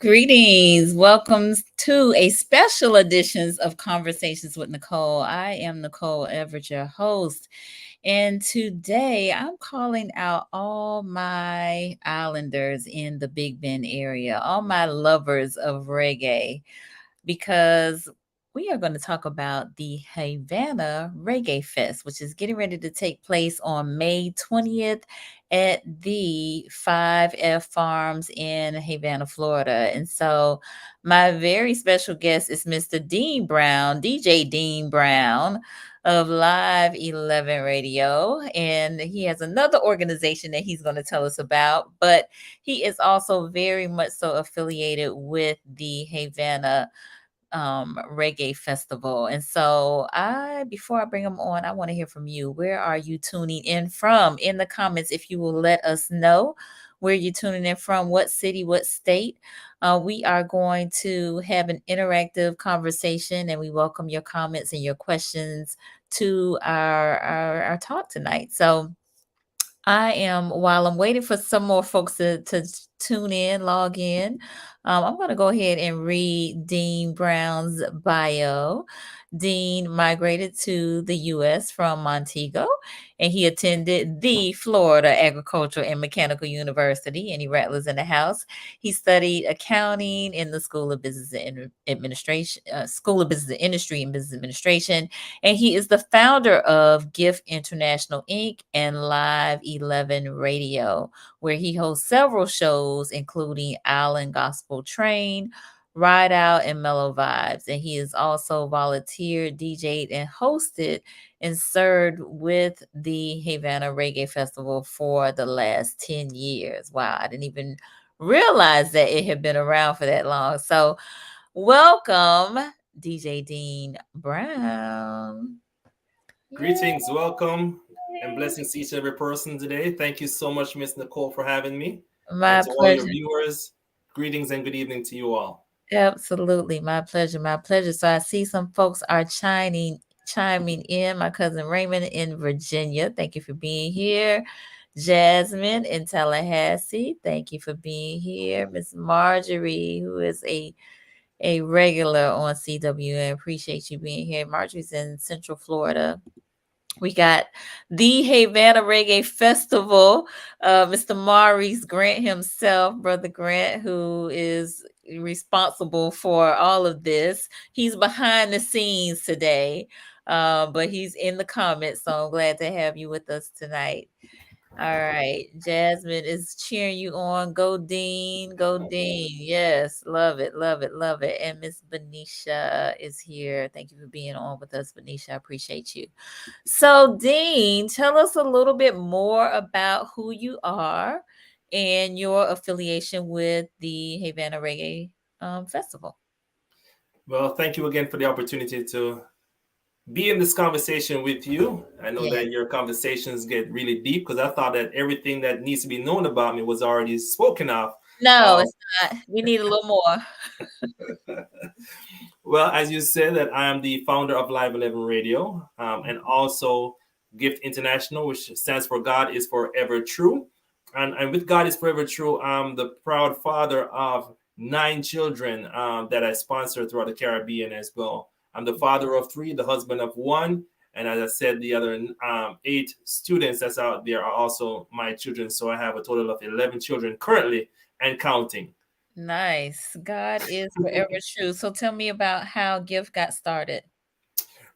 Greetings. Welcome to a special editions of Conversations with Nicole. I am Nicole Everett, your host. And today I'm calling out all my islanders in the Big Bend area, all my lovers of reggae, because we are going to talk about the Havana Reggae Fest, which is getting ready to take place on May 20th at the 5F Farms in Havana, Florida. And so my very special guest is Mr. Dean Brown, DJ Dean Brown of Live 11 Radio. And he has another organization that he's going to tell us about, but he is also very much so affiliated with the Havana Reggae Festival. And so before I bring them on, I want to hear from you. Where are you tuning in from? In the comments, if you will let us know where you're tuning in from, what city, what state. We are going to have an interactive conversation, and we welcome your comments and your questions to our talk tonight. So while I'm waiting for some more folks to tune in, log in, I'm going to go ahead and read Dean Brown's bio. Dean migrated to the U.S. from Montego, and he attended the Florida Agricultural and Mechanical University, any rattlers in the house. He studied accounting in the School of Business and Administration, School of Business and Industry and Business Administration, and he is the founder of Gift International Inc. and Live 11 Radio, where he hosts several shows, including Island Gospel Train, Ride Out, and Mellow Vibes. And he has also volunteered, DJ'd, and hosted and served with the Havana Reggae Festival for the last 10 years. Wow, I didn't even realize that it had been around for that long. So welcome, DJ Dean Brown. Greetings, welcome, and blessings to each and every person today. Thank you so much, Miss Nicole, for having me. And My to all your pleasure. viewers, greetings and good evening to you all. Absolutely. My pleasure. My pleasure. So I see some folks are chiming in. My cousin Raymond in Virginia. Thank you for being here. Jasmine in Tallahassee. Thank you for being here. Miss Marjorie, who is a regular on CWN. Appreciate you being here. Marjorie's in Central Florida. We got the Havana Reggae Festival. Mr. Maurice Grant himself, Brother Grant, who is responsible for all of this. He's behind the scenes today, but he's in the comments. So I'm glad to have you with us tonight. All right. Jasmine is cheering you on. Go Dean. Go Dean. Yes. Love it. Love it. Love it. And Miss Benicia is here. Thank you for being on with us, Benicia. I appreciate you. So, Dean, tell us a little bit more about who you are and your affiliation with the Havana Reggae Festival. Well, thank you again for the opportunity to be in this conversation with you. I know Yeah. that your conversations get really deep because I thought that everything that needs to be known about me was already spoken of. No, Um, it's not. We need a little more. well, as you said, that I am the founder of Live 11 Radio and also Gift International, which stands for God is Forever True. And with God is Forever True, I'm the proud father of 9 children that I sponsor throughout the Caribbean as well. I'm the father of 3, the husband of 1. And as I said, the other 8 students that's out there are also my children. So I have a total of 11 children currently and counting. Nice. God is forever true. So tell me about how Gift got started.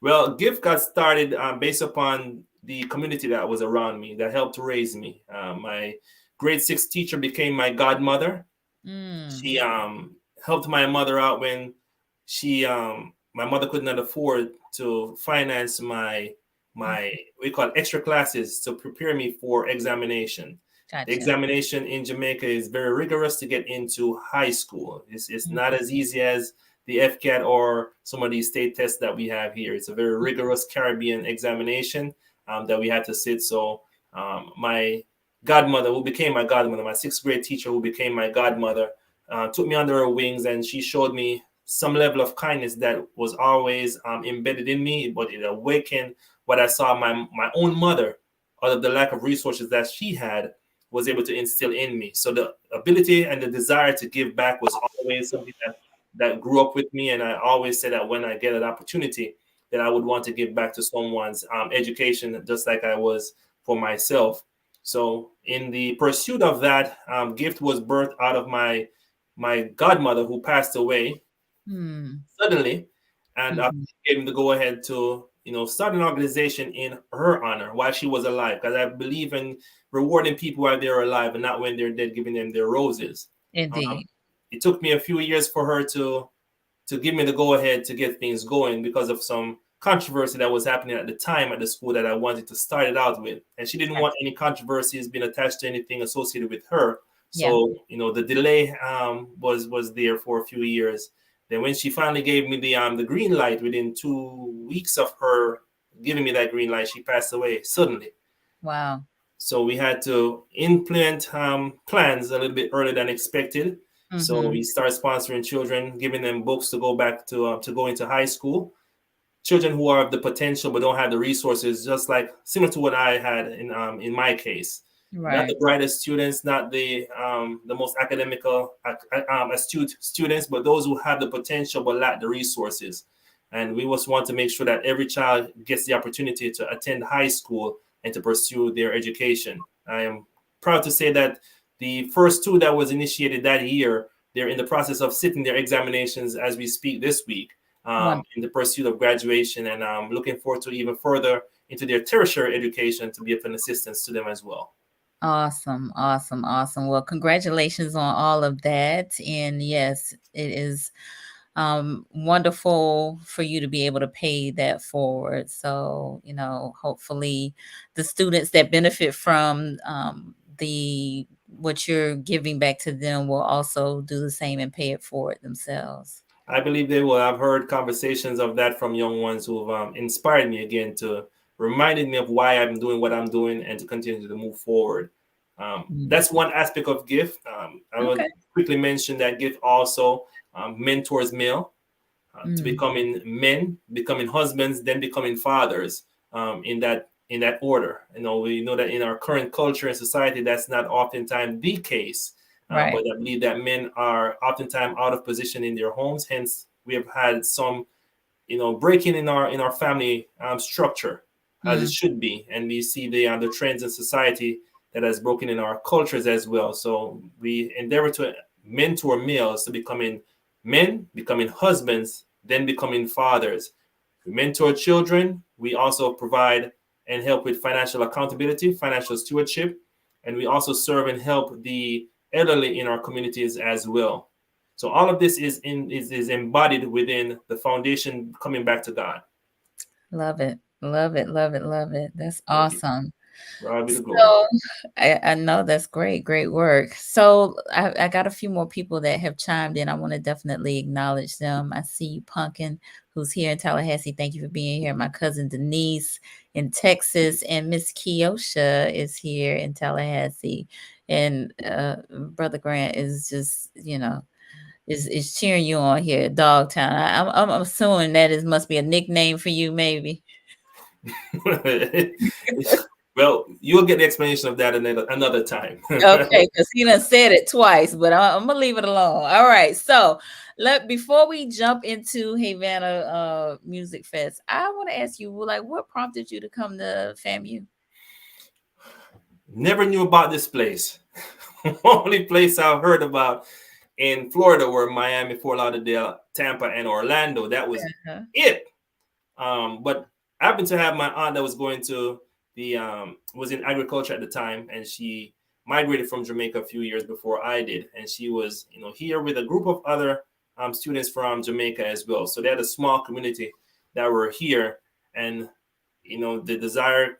Well, GIFT got started based upon the community that was around me that helped to raise me. My grade 6 teacher became my godmother. Mm. She helped my mother out when my mother could not afford to finance my we call it extra classes to prepare me for examination. The Gotcha. examination in Jamaica is very rigorous to get into high school. It's not as easy as the FCAT or some of these state tests that we have here. It's a very rigorous Caribbean examination that we had to sit. So my godmother, who became my godmother, my 6th grade teacher, who became my godmother, took me under her wings, and she showed me some level of kindness that was always embedded in me, but it awakened what I saw my own mother, out of the lack of resources that she had. was able to instill in me. So the ability and the desire to give back was always something that grew up with me. And I always said that when I get an opportunity, that I would want to give back to someone's education, just like I was for myself. So in the pursuit of that, gift was birthed out of my godmother, who passed away suddenly, and Mm-hmm. gave him the go ahead to start an organization in her honor while she was alive, because I believe in rewarding people while they're alive and not when they're dead, giving them their roses. Um, Indeed. it took me a few years for her to give me the go ahead to get things going because of some controversy that was happening at the time at the school that I wanted to start it out with. And she didn't want any controversies being attached to anything associated with her. Yeah. So, the delay was there for a few years. Then when she finally gave me the green light, within 2 weeks of her giving me that green light, she passed away suddenly. Wow. So we had to implement plans a little bit earlier than expected. So Mm-hmm. we started sponsoring children, giving them books to go back to go into high school. Children who have the potential but don't have the resources, just like similar to what I had in my case. Not Right. the brightest students, not the most academical astute students, but those who have the potential but lack the resources. And we just want to make sure that every child gets the opportunity to attend high school and to pursue their education. I am proud to say that the first two that was initiated that year, they're in the process of sitting their examinations as we speak this week, One. in the pursuit of graduation, and I'm looking forward to even further into their tertiary education to be of an assistance to them as well. Awesome. Awesome. Awesome. Well, congratulations on all of that. And yes, it is wonderful for you to be able to pay that forward. So, hopefully the students that benefit from the what you're giving back to them will also do the same and pay it forward themselves. I believe they will. I've heard conversations of that from young ones who've inspired me again, to reminded me of why I'm doing what I'm doing and to continue to move forward. Mm. That's one aspect of gift. I will Okay. quickly mention that gift also mentors male to Mm. becoming men, becoming husbands, then becoming fathers, in that order. We know that in our current culture and society, that's not oftentimes the case. Right. But I believe that men are oftentimes out of position in their homes. Hence, we have had some, breaking in our family structure, as it Mm. should be, and we see the trends in society that has broken in our cultures as well. So we endeavor to mentor males to becoming men, becoming husbands, then becoming fathers. We mentor children. We also provide and help with financial accountability, financial stewardship, and we also serve and help the elderly in our communities as well. So all of this is embodied within the foundation coming back to God. Love it. Love it. Love it. Love it. That's Thank you. awesome. God be the glory. So I know that's great, great work. So I got a few more people that have chimed in. I want to definitely acknowledge them. I see you, Pumpkin, who's here in Tallahassee. Thank you for being here. My cousin Denise in Texas, and Miss Kiosha is here in Tallahassee. And Brother Grant is just, is cheering you on here at Dogtown. I'm assuming that is must be a nickname for you, maybe. Well, you'll get the explanation of that another time. Okay, because he done said it twice, but I'm gonna leave it alone. All right. So before we jump into Havana Music Fest, I want to ask you, like, what prompted you to come to FAMU? Never knew about this place. Only place I've heard about in Florida were Miami, Fort Lauderdale, Tampa, and Orlando. That was Uh-huh. it. But I happened to have my aunt that was going to was in agriculture at the time, and she migrated from Jamaica a few years before I did, and she was here with a group of other students from Jamaica as well. So they had a small community that were here, and the desire,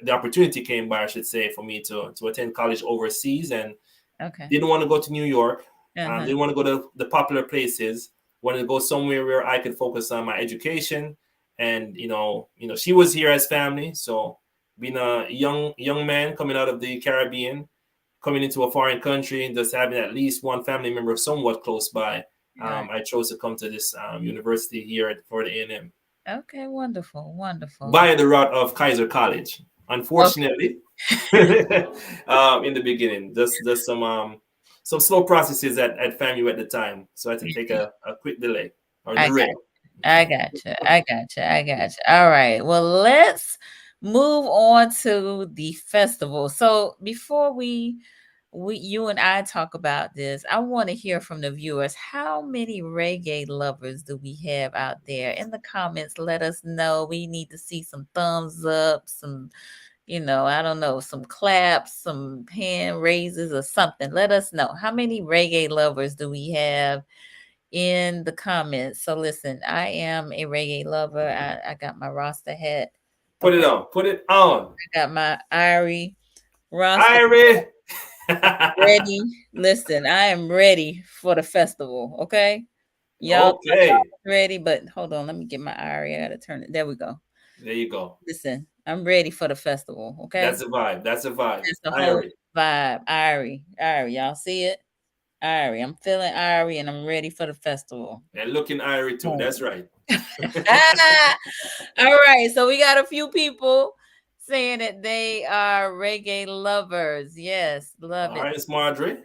the opportunity came by, I should say, for me to attend college overseas, and Okay. didn't want to go to New York. Uh-huh. Didn't want to go to the popular places. Wanted to go somewhere where I could focus on my education. And she was here as family. So being a young man coming out of the Caribbean, coming into a foreign country, and just having at least one family member somewhat close by, Right. I chose to come to this university here at Florida A&M Okay. Wonderful. Wonderful. via the route of Kaiser College. unfortunately. In the beginning, just some slow processes at FAMU at the time, so I had to take a quick delay or I got derail. I gotcha. I gotcha. I gotcha. All right. Well, let's move on to the festival. So before we you and I talk about this, I want to hear from the viewers. How many reggae lovers do we have out there? In the comments, let us know. We need to see some thumbs up, some, I don't know, some claps, some hand raises or something. Let us know. How many reggae lovers do we have in the comments? So listen, I am a reggae lover. I got my Rasta hat. Put it Okay. on. Put it on. I got my Irie Rasta Irie. ready. Listen, I am ready for the festival. Okay. Y'all thought Okay. y'all was ready, but hold on, let me get my Irie. I gotta turn it. There we go. There you go. Listen, I'm ready for the festival. Okay. That's a vibe. That's a vibe. That's the whole Irie. vibe. Irie. Irie. Y'all see it? Irie. I'm feeling Irie and I'm ready for the festival. And looking Irie too. Boom. That's right. All right, so we got a few people saying that they are reggae lovers. Yes, love All it. right, it's Marjorie.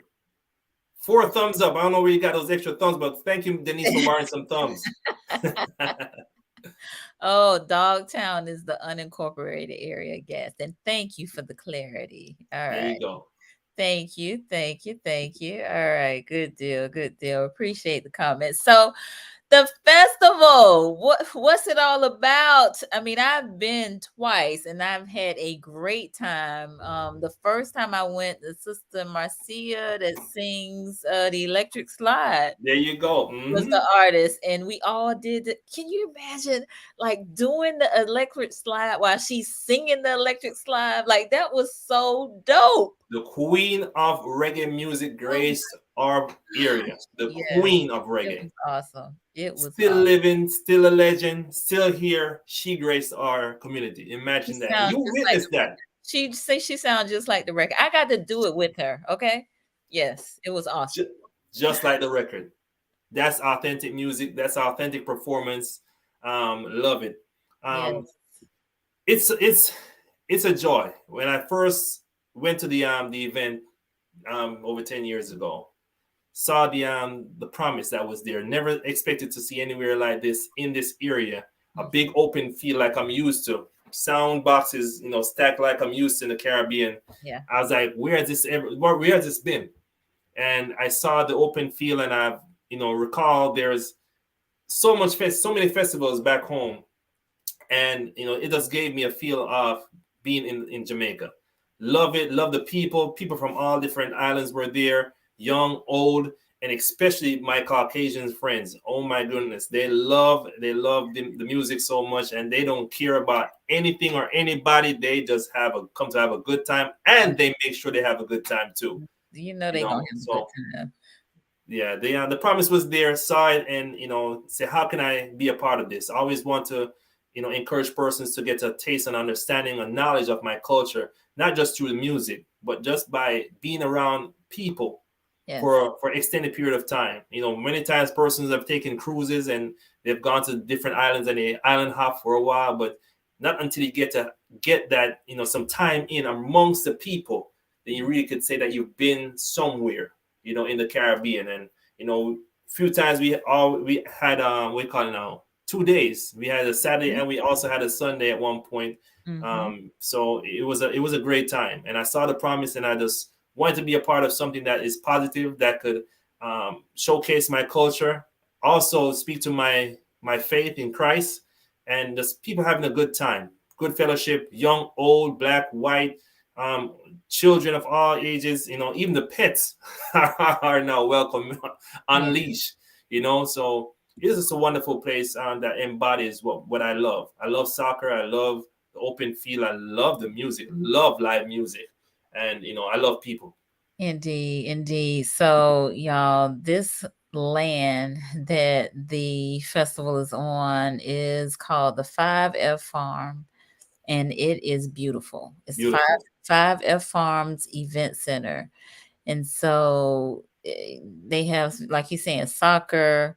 4 thumbs up. I don't know where you got those extra thumbs, but thank you, Denise, for borrowing some thumbs. Oh, Dogtown is the unincorporated area, Gadsden. Thank you for the clarity. All There right. you go. Thank you. Thank you. Thank you. All right. Good deal. Good deal. Appreciate the comments. So, the festival, what's it all about? I mean, I've been twice and I've had a great time. The first time I went, the sister Marcia that sings the Electric Slide There you go. was the artist, and we all did it. Can you imagine like doing the Electric Slide while she's singing the Electric Slide? Like that was so dope. The queen of reggae music Oh my graced our area. The Yes, queen of it reggae. was awesome. It was Still awesome. living, still a legend, still here. She graced our community. She Imagine that. And sounds you just like witnessed that. she sounds just like the record. I got to do it with her. Okay. Yes, it was awesome. Ju- just like the record. That's authentic music. That's authentic performance. Love it. Um, Yes. it's it's a joy. When I first went to the event over 10 years ago, saw the promise that was there. Never expected to see anywhere like this in this area. A Mhm. big open field like I'm used to. Sound boxes, stacked like I'm used to in the Caribbean. Yeah. I was like, where has this been? And I saw the open field, and I've recall there's so many festivals back home, and it just gave me a feel of being in Jamaica. Love it, love the people from all different islands were there, young, old, and especially my Caucasian friends. Oh my goodness, they love the music so much, and they don't care about anything or anybody. They just come to have a good time, and they make sure they have a good time too. You know they gonna have a good So time. yeah, the promise was there, saw it, and say, how can I be a part of this? I always want to encourage persons to get a taste and understanding and knowledge of my culture, not just through the music, but just by being around people Yes. for extended period of time. Many times persons have taken cruises and they've gone to different islands and they island hop for a while, but not until you get that some time in amongst the people, then you really could say that you've been somewhere in the Caribbean. And few times we had we call it now 2 days. We had a Saturday and we also had a Sunday at one point. Mm-hmm. So it was a great time, and I saw the promise, and I just wanted to be a part of something that is positive, that could showcase my culture, also speak to my faith in Christ, and just people having a good time, good fellowship, young, old, black, white, um, children of all ages. Even the pets are now welcome Yeah. unleashed. So it is a wonderful place that embodies what I love. I love soccer. I love the open field. I love the music. Love live music, and I love people. Indeed, indeed. So, y'all, this land that the festival is on is called the 5F Farm, and it is beautiful. It's Beautiful. 5F Farms Event Center. And so they have, like he's saying, soccer,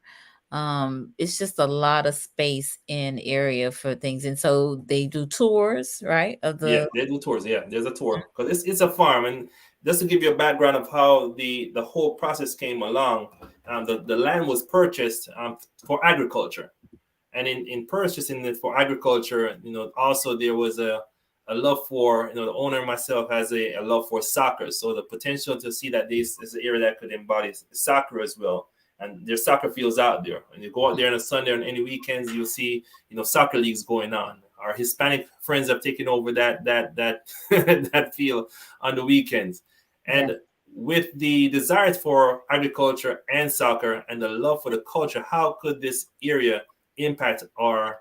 It's just a lot of space in area for things, and so they do tours, right? Of Yeah, the they do tours. Yeah, there's a tour because it's a farm, and just to give you a background of how the whole process came along, the land was purchased for agriculture, and in purchasing it for agriculture, also there was a love for, the owner and myself has a love for soccer, so the potential to see that this is an area that could embody soccer as well. And there's soccer fields out there, and you go out there on a Sunday and any weekends, you'll see soccer leagues going on. Our Hispanic friends have taken over that that field on the weekends. yeah, And with the desire for agriculture and soccer and the love for the culture, how could this area impact our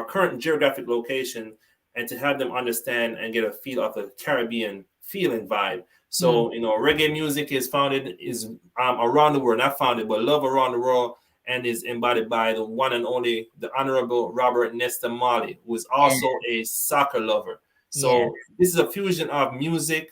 current geographic location, and to have them understand and get a feel of the Caribbean feel and vibe. mm, So reggae music is around the world, not founded, but love around the world, and is embodied by the one and only the Honorable Robert Nesta Marley, who is yeah, also a soccer lover. yeah, So this is a fusion of music,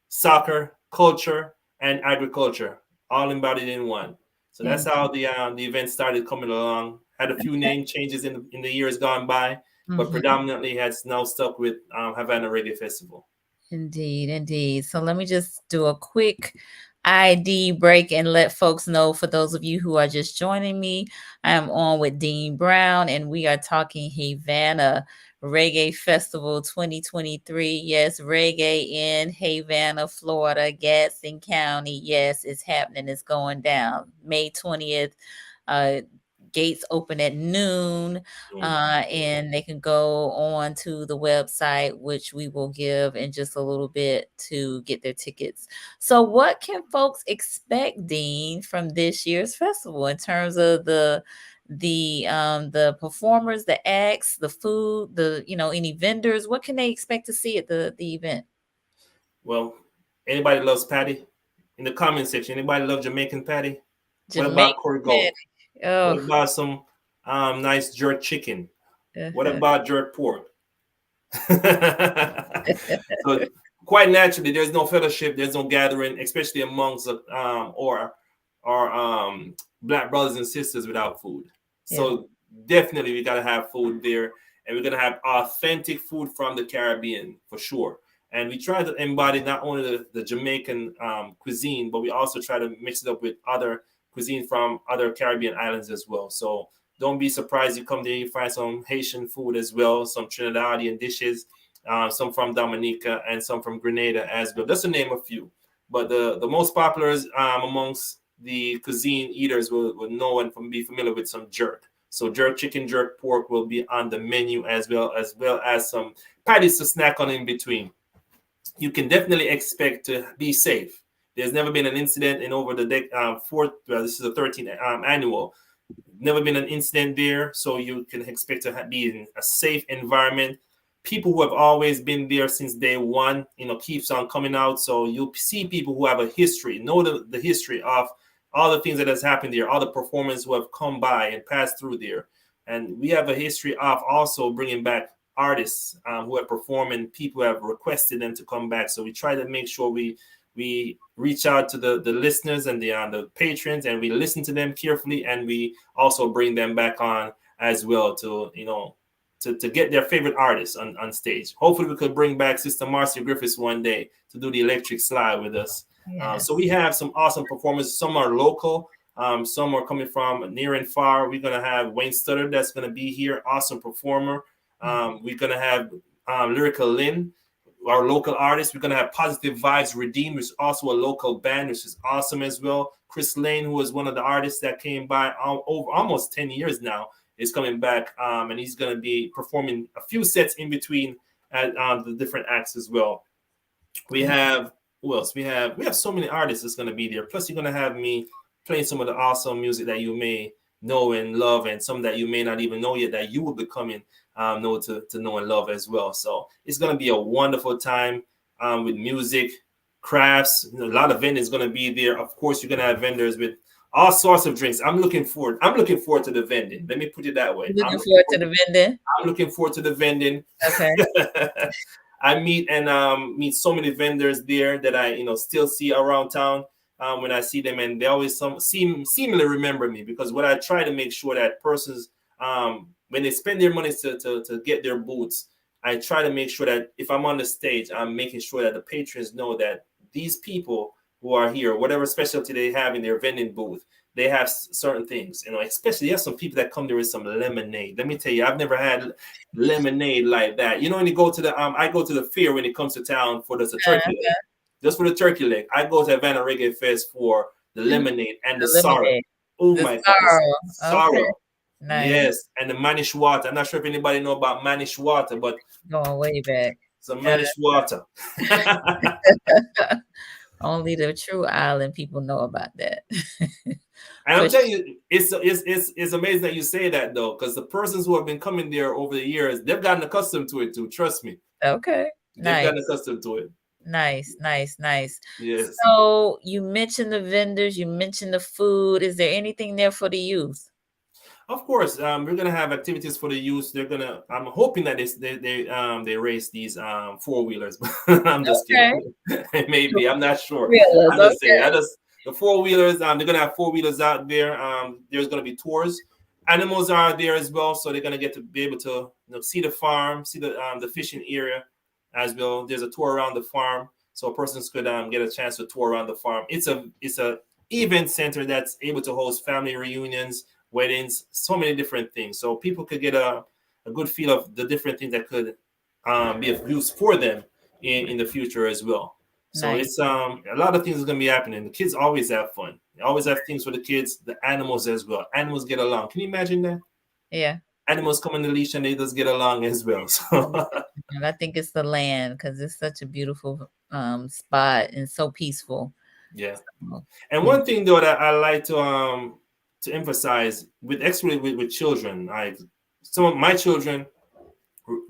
soccer, culture, and agriculture, all embodied in one. So that's and how the event started coming along. Had a few name changes in the years gone by, but mhm. predominantly has now stuck with Havana Reggae Festival. Indeed, indeed. So let me just do a quick ID break and let folks know, for those of you who are just joining me, I am on with Dean Brown and we are talking Havana Reggae Festival 2023. Yes, reggae in Havana, Florida, Gadsden County. Yes, it's happening. It's going down May 20th. Uh, Gates open at noon, and they can go on to the website, which we will give in just a little bit, to get their tickets. So, what can folks expect, Dean, from this year's festival in terms of the performers, the acts, the food, any vendors? What can they expect to see at the event? Well, anybody loves patty? In the comment section, anybody love Jamaican patty? What about Jamaican Corey Gold? patty. What Oh, about some nice jerk chicken? What uh-huh. about jerk pork? So quite naturally, there's no fellowship, there's no gathering, especially amongst or black brothers and sisters without food. Yeah. So definitely we gotta have food there, and we're gonna have authentic food from the Caribbean for sure. And we try to embody not only the Jamaican cuisine, but we also try to mix it up with other cuisine from other Caribbean islands as well. So don't be surprised you come there, you find some Haitian food as well, some Trinidadian dishes, some from Dominica, and some from Grenada as well. Just to name a few. But the most popular is, amongst the cuisine eaters will know and be familiar with some jerk. So jerk chicken, jerk pork will be on the menu, as some patties to snack on in between. You can definitely expect to be safe. There's never been an incident in over the fourth. Well, this is the 13th annual. Never been an incident there, so you can expect to be in a safe environment. People who have always been there since day one, keeps on coming out. So you'll see people who have a history, know the history of all the things that has happened there, all the performers who have come by and passed through there. And we have a history of also bringing back artists who have performed, and people have requested them to come back. So we try to make sure we reach out to the listeners and the patrons, and we listen to them carefully, and we also bring them back on as well to to get their favorite artists on stage. Hopefully we could bring back Sister Marcia Griffiths one day to do the electric slide with us. So we Yes. have some awesome performers. Some are local, some are coming from near and far. We're going to have Wayne Stoddart that's going to be here, awesome performer. We're going to have Lyrical Lynn, our local artist. We're going to have Positive Vibes Redeemed, which is also a local band, which is awesome as well. Chris Layne, who was one of the artists that came by over almost 10 years now, is coming back, and he's going to be performing a few sets in between at the different acts as well. We have who else? We have so many artists that's going to be there. Plus, you're going to have me playing some of the awesome music that you may know and love, and some that you may not even know yet that you will be coming know to know and love as well. So it's going to be a wonderful time with music, crafts. A lot of vendors going to be there. Of course, you're going to have vendors with all sorts of drinks. I'm looking forward to the vending. Let me put it that way. You looking forward to the vending? I'm looking forward to the vending. Okay. I meet so many vendors there that I still see around town. when I see them, and they always seemingly remember me, because what I try to make sure that persons, when they spend their money to get their boots, I try to make sure that if I'm on the stage, I'm making sure that the patrons know that these people who are here, whatever specialty they have in their vending booth, they have certain things, especially you have some people that come there with some lemonade. Let me tell you, I've never had lemonade like that. When you go to the, I go to the fair when it comes to town for the turkey leg. Just for the turkey leg. I go to Havana Reggae Fest for the lemonade and the sorrow. Oh my God, the sorrow. Okay. Nice. Yes, and the manish water. I'm not sure if anybody know about manish water, but going way back. Some manish water. Only the true island people know about that. And I'm telling you, it's amazing that you say that, though, because the persons who have been coming there over the years, they've gotten accustomed to it too. Trust me. Okay. They've gotten accustomed to it. Nice. Yes. So you mentioned the vendors, you mentioned the food. Is there anything there for the youth? Of course, we're gonna have activities for the youth. I'm hoping that they race these 4-wheelers. I'm just kidding. Maybe, I'm not sure. I'm just saying. The 4-wheelers. They're gonna have 4-wheelers out there. There's gonna be tours. Animals are there as well, so they're gonna get to be able to see the farm, see the fishing area as well. There's a tour around the farm, so persons could get a chance to tour around the farm. It's a event center that's able to host family reunions, weddings, so many different things. So people could get a good feel of the different things that could be of use for them in the future as well. So it's a lot of things are going to be happening. The kids always have fun. They always have things for the kids, the animals as well. Animals get along. Can you imagine that? Yeah. Animals come on the leash and they just get along as well. So and I think it's the land, because it's such a beautiful spot and so peaceful. Yeah. And one thing though that I like to emphasize with children, some of my children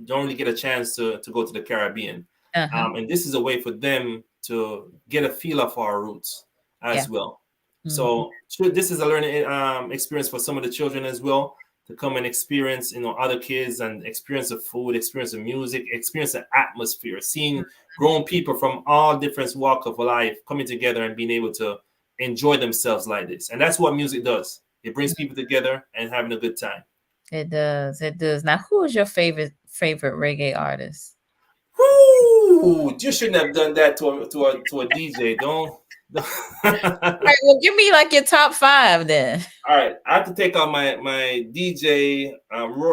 don't really get a chance to go to the Caribbean, and this is a way for them to get a feel of our roots as well. So this is a learning experience for some of the children as well, to come and experience other kids and experience the food, experience the music, experience the atmosphere, seeing grown people from all different walks of life coming together and being able to enjoy themselves like this. And that's what music does. It brings people together and having a good time. It does. Now, who is your favorite reggae artist? Whoo! You shouldn't have done that to a DJ. Don't. All right, well, give me like your top 5 then. All right, I have to take on my DJ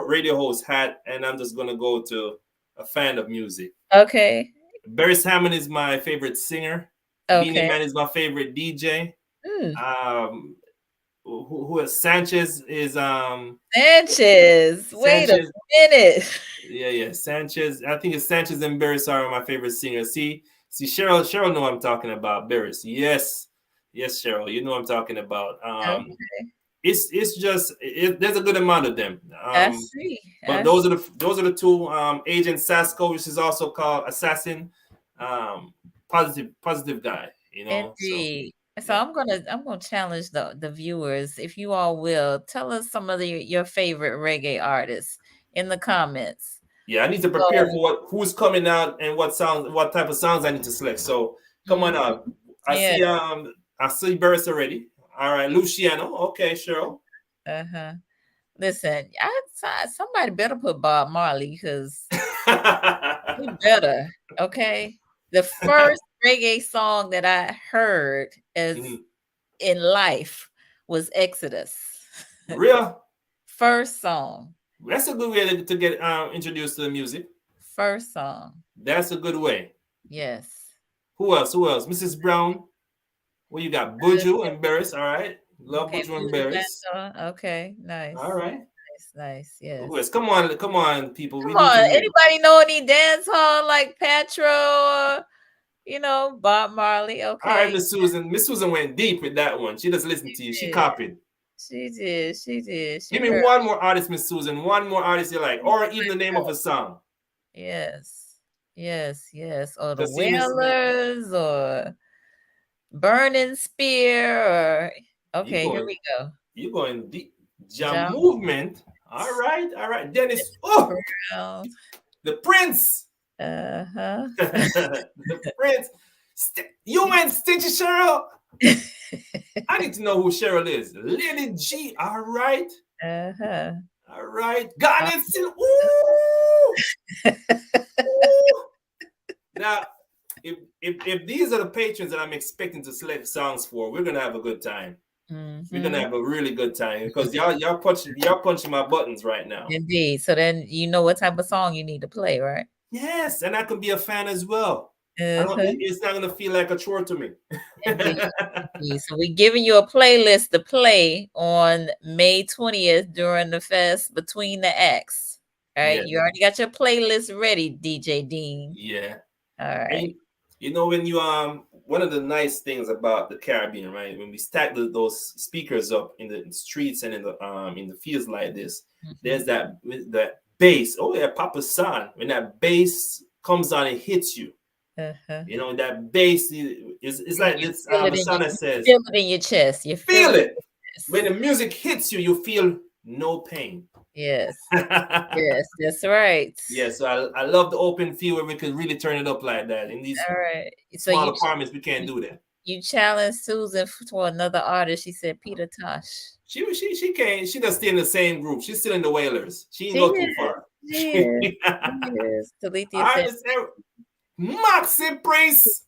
radio host hat, and I'm just gonna go to a fan of music. Okay. Barris Hammond is my favorite singer. Okay. Beanie Man is my favorite DJ. Who is Sanchez? Is Sanchez. Wait a minute. Yeah. Sanchez. I think it's Sanchez and Barris are my favorite singers. See, Cheryl know what I'm talking about. Barris. Yes, Cheryl, you know what I'm talking about. It's just there's a good amount of them. I see. But those are the two. Agent Sasco, which is also called Assassin. Positive guy. Indeed. So I'm gonna challenge the viewers, if you all will, tell us some of your favorite reggae artists in the comments. Yeah, I need to prepare for who's coming out and what type of sounds I need to select. So come on out. I see Barris already. All right, Luciano. Okay, Cheryl. Listen, somebody better put Bob Marley, because he better. Okay. The first reggae song that I heard in life was Exodus. Real? First song. That's a good way to get introduced to the music. First song. That's a good way. Yes. Who else? Mrs. Brown. Well, you got Buju and Barris. All right. Love Buju and Barris. Okay. Nice. All right. Nice. Yes. Who else? Come on, people. Come on. Anybody know any dance hall like Petro or Bob Marley? Okay. All right, Miss Susan went deep with that one. She just listened to you. She copied. She did. Give me one more artist, Miss Susan. One more artist you like, or even the name of a song. Yes. Or the Wailers, or Burning Spear, or here we go. You're going deep. Jam movement. All right. Dennis. The Prince. The Prince. You went Stitchy Cheryl. I need to know who Cheryl is. Lily G. All right. Uh-huh. All right. Garnet Sil. Ooh. Ooh. Now, if these are the patrons that I'm expecting to select songs for, we're gonna have a good time. We're gonna have a really good time because y'all punching my buttons right now. Indeed. So then you know what type of song you need to play, right? Yes, and I can be a fan as well. It's not gonna feel like a chore to me. Indeed. Indeed. So we're giving you a playlist to play on May 20th during the fest between the acts. All right. Yeah. You already got your playlist ready, DJ Dean. Yeah. All right. And, you know, when you one of the nice things about the Caribbean, right? When we stack those speakers up in the streets and in the fields like this, there's that bass. Oh yeah, Papa San. When that bass comes on, it hits you. You know, that bass is like this. The song says, feel it in your chest. You feel it. When the music hits you, you feel no pain. Yes. Yes, that's right. Yeah, so I love the open field where we could really turn it up like that. In these small apartments, we can't do that. You challenged Susan for another artist. She said Peter Tosh. She can't. She doesn't stay in the same group. She's still in the Wailers. She ain't go too far. She is. Talithia said, Maxi Prince.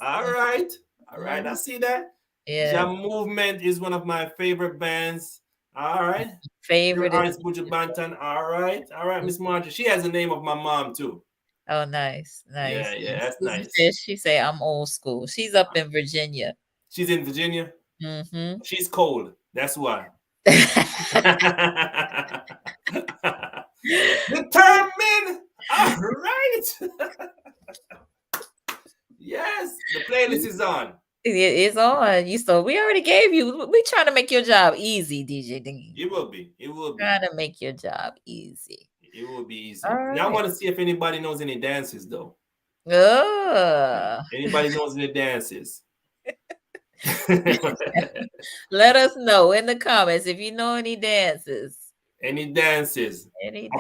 All right. I see that. Yeah. Jam Movement is one of my favorite bands. All right. Favorite is Buju Banton. All right, Miss Marjorie. She has the name of my mom too. Oh, nice. Yeah, that's nice. She say I'm old school. She's up in Virginia. She's in Virginia. She's cold. That's why. Determined. All right. Yes, the playlist is on. It's on. So we already gave you. We trying to make your job easy, DJ Dean. It will be. Trying to make your job easy. It will be easy. Now I want to see if anybody knows any dances though. Anybody knows any dances? Let us know in the comments if you know any dances. Any dances? Let me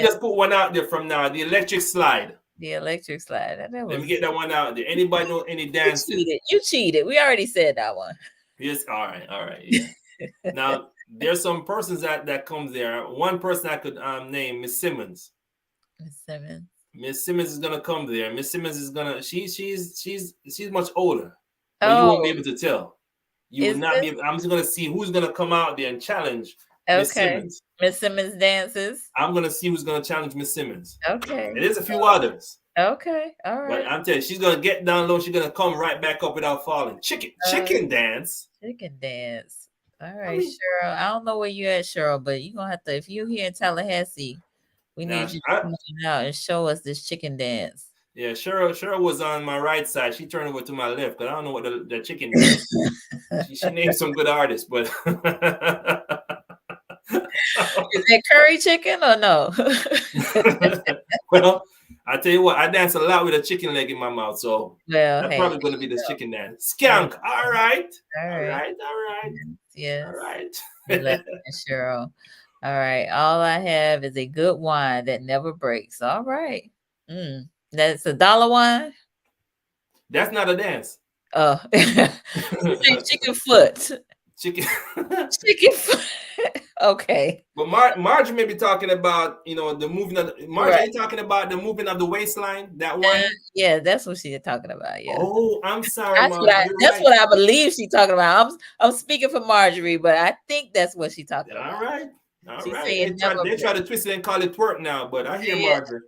just put one out there from now. The electric slide. The electric slide. Let me get that one out there. Anybody know any dances? You cheated. We already said that one. Yes. All right. Yeah. Now there's some persons that comes there. One person I could name Miss Simmons. Miss Simmons is gonna come there. Miss Simmons is gonna. She's much older. But you won't be able to tell. You will not be able. I'm just gonna see who's gonna come out there and challenge Miss Simmons. Miss Simmons dances. I'm gonna see who's gonna challenge Miss Simmons. Okay. And there's a few others. Okay. All right. But I'm telling you, she's gonna get down low. She's gonna come right back up without falling. Chicken dance. Chicken dance. All right, Cheryl. I don't know where you at, Cheryl, but you're gonna have to. If you're here in Tallahassee, we need you to come out and show us this chicken dance. Yeah, Cheryl was on my right side. She turned over to my left, but I don't know what the chicken is. she named some good artists, but is it curry chicken or no? Well, I tell you what, I dance a lot with a chicken leg in my mouth, so that's probably going to be the chicken dance. Skank, all right. Yes. All right. Cheryl. All right. All I have is a good wine that never breaks. All right. That's $1 wine. That's not a dance. Oh, chicken foot. Chicken foot. Okay. But Marjorie may be talking about, the moving of Marjorie. Are you talking about the moving of the waistline? That one? Yeah, that's what she's talking about. Yeah. Oh, I'm sorry, that's what I believe she's talking about. I'm speaking for Marjorie, but I think that's what she's talking about. All right. They try to twist it and call it twerk now, but I hear Marjorie.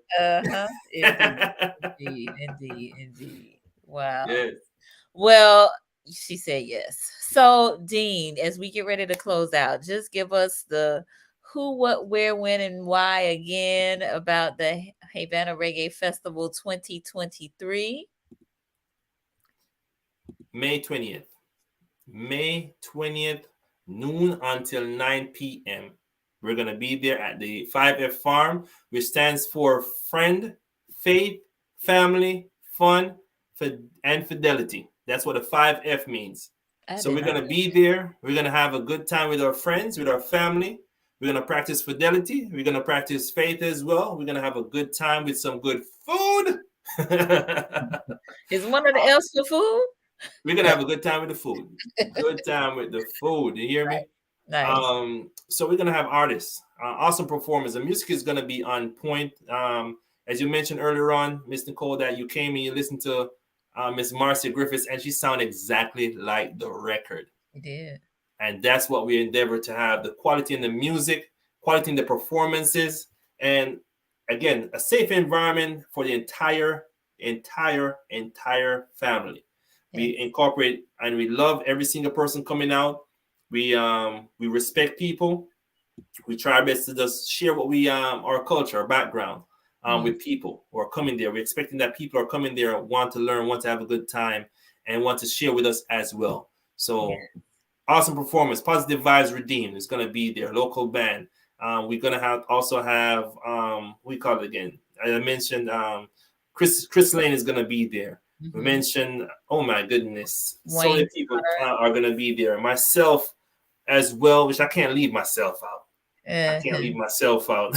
Indeed. Wow. Yes. Well, she said yes. So, Dean, as we get ready to close out, just give us the who, what, where, when, and why again about the Havana Reggae Festival 2023. May 20th. May 20th, noon until 9 p.m. We're going to be there at the 5F Farm, which stands for Friend, Faith, Family, Fun, and Fidelity. That's what a 5F means. So we're going to be there. We're going to have a good time with our friends, with our family. We're going to practice fidelity. We're going to practice faith as well. We're going to have a good time with some good food. Is one of the else for food? We're gonna have a good time with the food. Good time with the food. You hear me? Nice. So we're gonna have artists, awesome performers. The music is gonna be on point. As you mentioned earlier on, Miss Nicole, that you came and you listened to Miss Marcia Griffiths, and she sounded exactly like the record. You did. And that's what we endeavor to have: the quality in the music, quality in the performances, and again, a safe environment for the entire family. We incorporate and we love every single person coming out. We respect people. We try our best to just share what we our culture, our background with people who are coming there. We're expecting that people are coming there, want to learn, want to have a good time, and want to share with us as well. So awesome performance. Positive Vibes Redeemed is going to be there. Local band. We're going to have we call it again. I mentioned Chris Layne is going to be there. We mentioned, oh my goodness, so many people are going to be there. Myself as well, which I can't leave myself out. I can't leave myself out.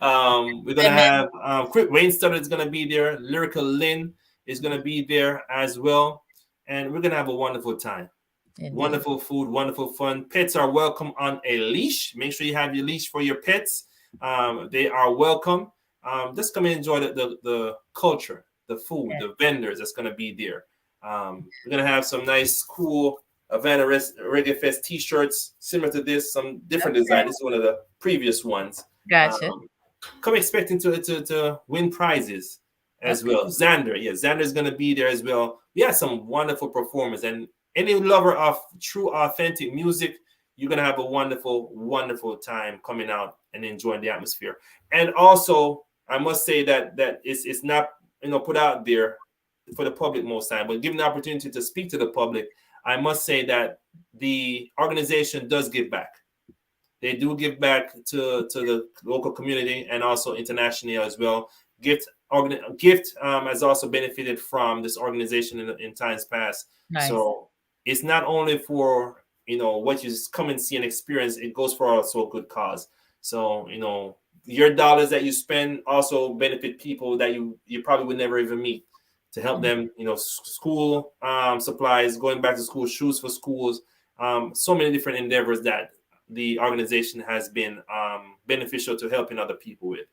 We're going to have Wayne Stoddart is going to be there. Lyrical Lynn is going to be there as well. And we're going to have a wonderful time. Indeed. Wonderful food, wonderful fun. Pets are welcome on a leash. Make sure you have your leash for your pets. They are welcome. Just come and enjoy the culture, the food, the vendors that's going to be there. We're going to have some nice, cool Havana Reggae Fest t-shirts, similar to this, some different design. This is one of the previous ones. Gotcha. Come expecting to win prizes as well. Zander, Zander is going to be there as well. We had some wonderful performers, and any lover of true, authentic music, you're going to have a wonderful, wonderful time coming out and enjoying the atmosphere. And also, I must say that it's not put out there for the public most time, but given the opportunity to speak to the public, I must say that the organization does give back. They do give back to the local community and also internationally as well. Gift has also benefited from this organization in times past. Nice. So it's not only for what you come and see and experience, it goes for also a good cause. So your dollars that you spend also benefit people that you probably would never even meet, to help them, school supplies, going back to school, shoes for schools, so many different endeavors that the organization has been beneficial to helping other people with.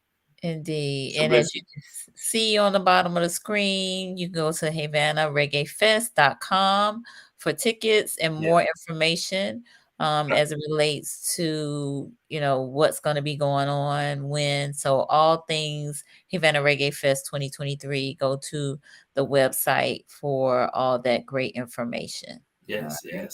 Indeed. So and as you can see on the bottom of the screen, you go to HavanaReggaeFest.com for tickets and more information as it relates to, what's going to be going on, when. So all things Havana Reggae Fest 2023, go to the website for all that great information. Yes, right.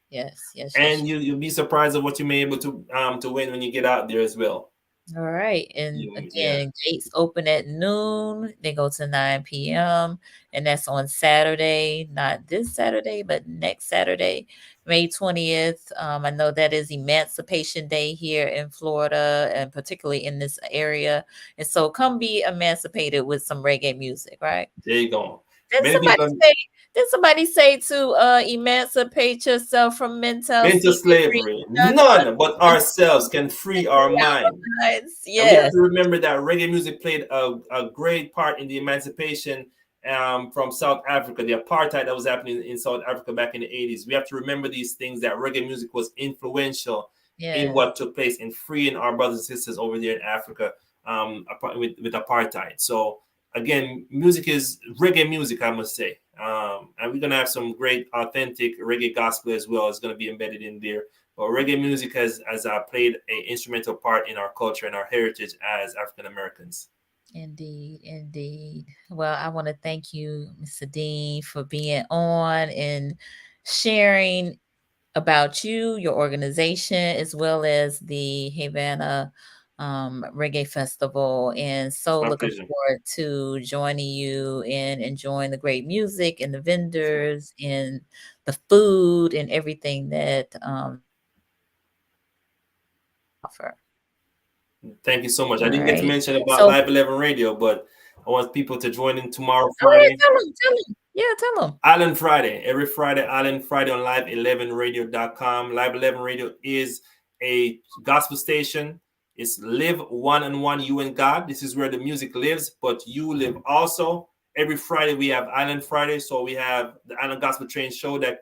Yes. And you'll be surprised at what you may be able to win when you get out there as well. All right. And again, gates open at noon. They go to 9 p.m. And that's on Saturday, not this Saturday, but next Saturday, May 20th. I know that is Emancipation Day here in Florida, and particularly in this area. And so come be emancipated with some reggae music, right? There you go. Did somebody say to emancipate yourself from mental slavery? None but ourselves can free our mind. Yes. And we have to remember that reggae music played a great part in the emancipation from South Africa, the apartheid that was happening in South Africa back in the 80s. We have to remember these things, that reggae music was influential in what took place in freeing our brothers and sisters over there in Africa with apartheid. So again, music is reggae music, I must say. And we're going to have some great authentic reggae gospel as well. It's going to be embedded in there. But reggae music has played an instrumental part in our culture and our heritage as African Americans. Indeed. Well, I want to thank you, Mr. Dean, for being on and sharing about you, your organization, as well as the Havana Reggae Festival, and so looking forward to joining you and enjoying the great music and the vendors and the food and everything that offer. Thank you so much. I didn't get to mention about Live 11 Radio, but I want people to join in tomorrow, Friday. Tell them. Yeah, tell them. Island Friday. Every Friday, Island Friday on live11radio.com. Live 11 Radio is a gospel station It's live one on one, you and God. This is where the music lives, but you live also. Every Friday we have Island Friday, so we have the Island Gospel Train show that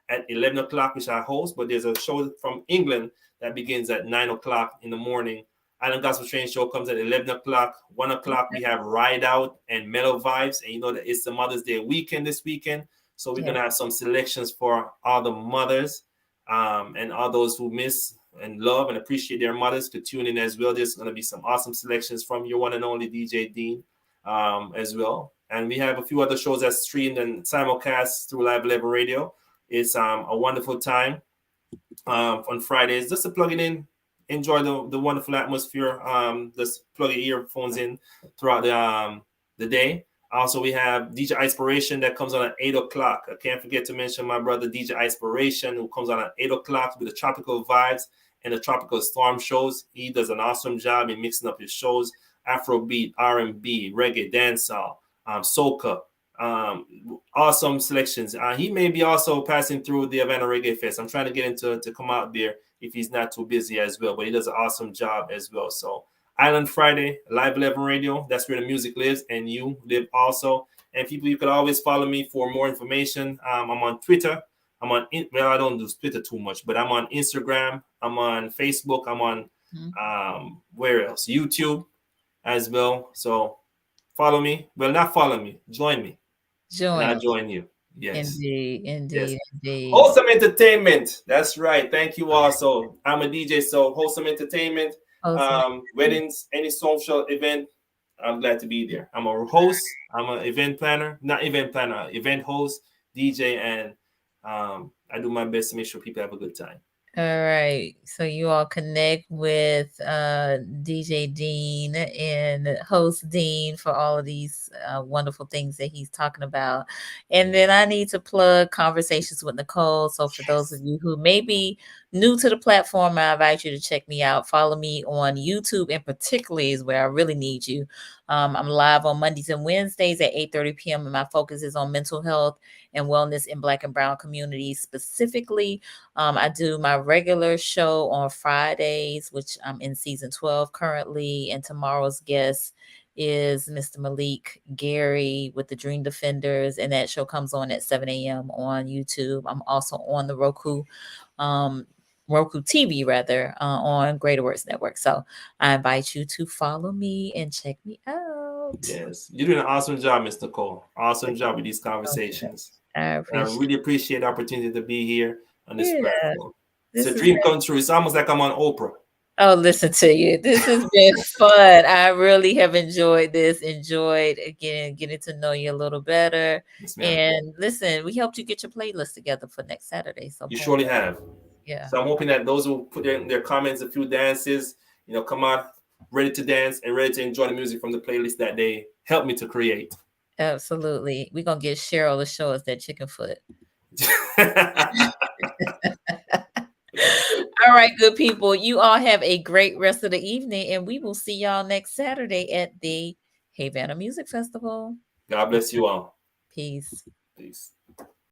at 11 o'clock, which I host. But there's a show from England that begins at 9 o'clock in the morning. Island Gospel Train show comes at 11 o'clock. 1 o'clock we have Ride Out and Mellow Vibes, and you know that it's the Mother's Day weekend this weekend, so we're gonna have some selections for all the mothers and all those who miss and love and appreciate their mothers to tune in as well. There's going to be some awesome selections from your one and only DJ Dean as well. And we have a few other shows that streamed and simulcast through Live 11 Radio. It's a wonderful time on Fridays. Just to plug it in, enjoy the wonderful atmosphere. Just plug your earphones in throughout the day. Also, we have DJ Inspiration that comes on at 8 o'clock. I can't forget to mention my brother DJ Inspiration, who comes on at 8 o'clock with the Tropical Vibes and the Tropical Storm shows. He does an awesome job in mixing up his shows: Afrobeat, R&B, reggae, dancehall, soca. Awesome selections. He may be also passing through the Havana Reggae Fest. I'm trying to get him to come out there if he's not too busy as well, but he does an awesome job as well. So Island Friday, Live 11 Radio, that's where the music lives, and you live also. And people, you can always follow me for more information. I'm on Twitter. I don't do Twitter too much, but I'm on Instagram. I'm on Facebook. I'm on, where else? YouTube as well. So follow me. Well, not follow me. Join me. And I'll join you. Yes. Indeed. Yes. Wholesome Entertainment. That's right. Thank you also. I'm a DJ, so Wholesome Entertainment. Weddings, any social event, I'm glad to be there. I'm a host. I'm an event planner, event host, DJ, and I do my best to make sure people have a good time. All right. So you all connect with DJ Dean and host Dean for all of these wonderful things that he's talking about. And then I need to plug Conversations with Nicole. So for those of you who may be new to the platform, I invite you to check me out. Follow me on YouTube, and particularly is where I really need you. I'm live on Mondays and Wednesdays at 8:30 p.m. and my focus is on mental health and wellness in Black and Brown communities specifically. I do my regular show on Fridays, which I'm in season 12 currently, and tomorrow's guest is Mr. Malik Gary with the Dream Defenders, and that show comes on at 7 a.m. on YouTube. I'm also on the RokuTV rather, on Greater Works Network. So I invite you to follow me and check me out. Yes, you're doing an awesome job, Ms. Nicole. Awesome job with these conversations. I really appreciate the opportunity to be here on this platform. It's a dream come true. It's almost like I'm on Oprah. Oh, listen to you. This has been fun. I really have enjoyed this. Enjoyed again getting to know you a little better. Yes, and listen, we helped you get your playlist together for next Saturday. So you surely have. Yeah. So I'm hoping that those who put in their comments a few dances, come out ready to dance and ready to enjoy the music from the playlist that they helped me to create. Absolutely. We're gonna get Cheryl to show us that chicken foot. All right, good people. You all have a great rest of the evening, and we will see y'all next Saturday at the Havana Music Festival. God bless you all. Peace. Peace.